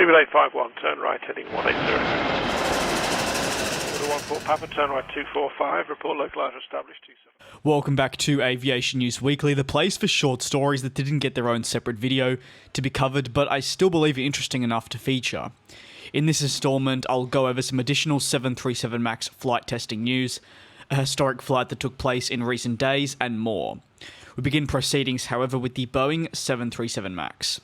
BB851, turn right, heading 180. 14 Papa, turn right 245, report localizer established 27. Welcome back to Aviation News Weekly, the place for short stories that didn't get their own separate video to be covered, but I still believe are interesting enough to feature. In this installment, I'll go over some additional 737 MAX flight testing news, a historic flight that took place in recent days, and more. We begin proceedings, however, with the Boeing 737 MAX.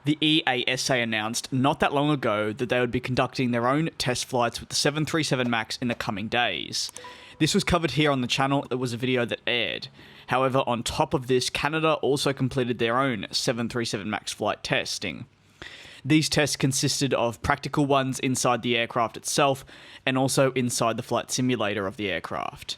The EASA announced not that long ago that they would be conducting their own test flights with the 737 MAX in the coming days. This was covered here on the channel. It was a video that aired. However, on top of this, Canada also completed their own 737 MAX flight testing. These tests consisted of practical ones inside the aircraft itself and also inside the flight simulator of the aircraft.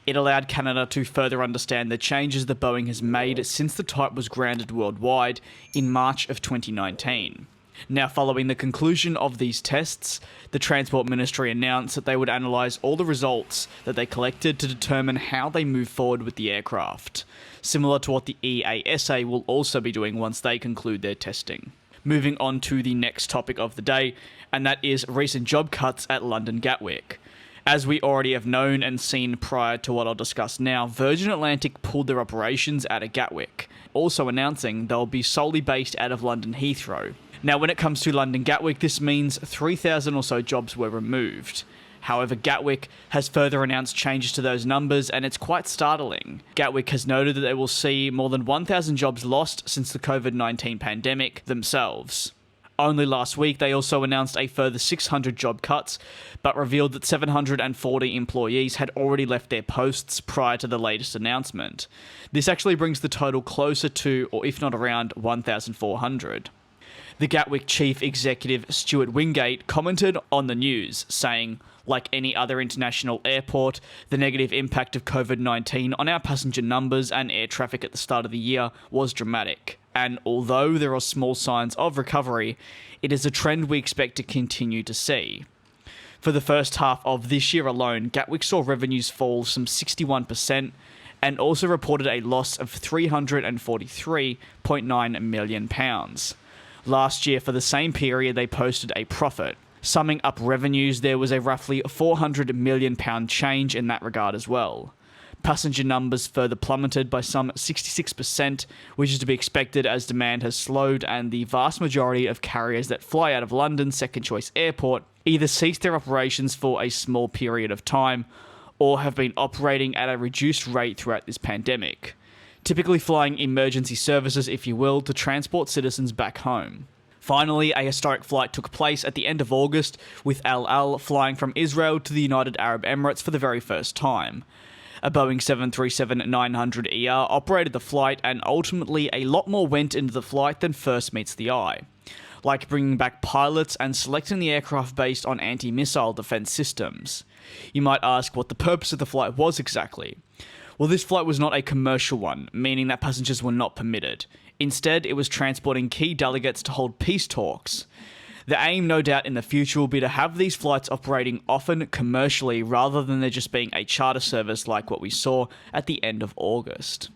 It allowed Canada to further understand the changes that Boeing has made since the type was grounded worldwide in March of 2019. Now, following the conclusion of these tests, the Transport Ministry announced that they would analyse all the results that they collected to determine how they move forward with the aircraft, similar to what the EASA will also be doing once they conclude their testing. Moving on to the next topic of the day, and that is recent job cuts at London Gatwick. As we already have known and seen prior to what I'll discuss now, Virgin Atlantic pulled their operations out of Gatwick, also announcing they'll be solely based out of London Heathrow. Now, when it comes to London Gatwick, this means 3,000 or so jobs were removed. However, Gatwick has further announced changes to those numbers, and it's quite startling. Gatwick has noted that they will see more than 1,000 jobs lost since the COVID-19 pandemic themselves. Only last week, they also announced a further 600 job cuts, but revealed that 740 employees had already left their posts prior to the latest announcement. This actually brings the total closer to, or if not around, 1,400. The Gatwick Chief Executive Stuart Wingate commented on the news, saying, "Like any other international airport, the negative impact of COVID-19 on our passenger numbers and air traffic at the start of the year was dramatic. And although there are small signs of recovery, it is a trend we expect to continue to see." For the first half of this year alone, Gatwick saw revenues fall some 61% and also reported a loss of £343.9 million. Last year, for the same period, they posted a profit. Summing up revenues, there was a roughly £400 million change in that regard as well. Passenger numbers further plummeted by some 66%, which is to be expected as demand has slowed and the vast majority of carriers that fly out of London's second-choice airport either ceased their operations for a small period of time or have been operating at a reduced rate throughout this pandemic, typically flying emergency services, if you will, to transport citizens back home. Finally, a historic flight took place at the end of August, with Al Al flying from Israel to the United Arab Emirates for the very first time. A Boeing 737-900ER operated the flight, and ultimately a lot more went into the flight than first meets the eye, like bringing back pilots and selecting the aircraft based on anti-missile defense systems. You might ask what the purpose of the flight was exactly. Well, this flight was not a commercial one, meaning that passengers were not permitted. Instead, it was transporting key delegates to hold peace talks. The aim, no doubt, in the future will be to have these flights operating often commercially rather than there just being a charter service like what we saw at the end of August.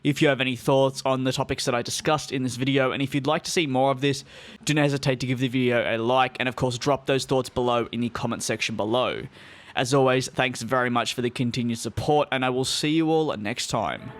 If you have any thoughts on the topics that I discussed in this video, and if you'd like to see more of this, do not hesitate to give the video a like, and of course drop those thoughts below in the comment section below. As always, thanks very much for the continued support, and I will see you all next time.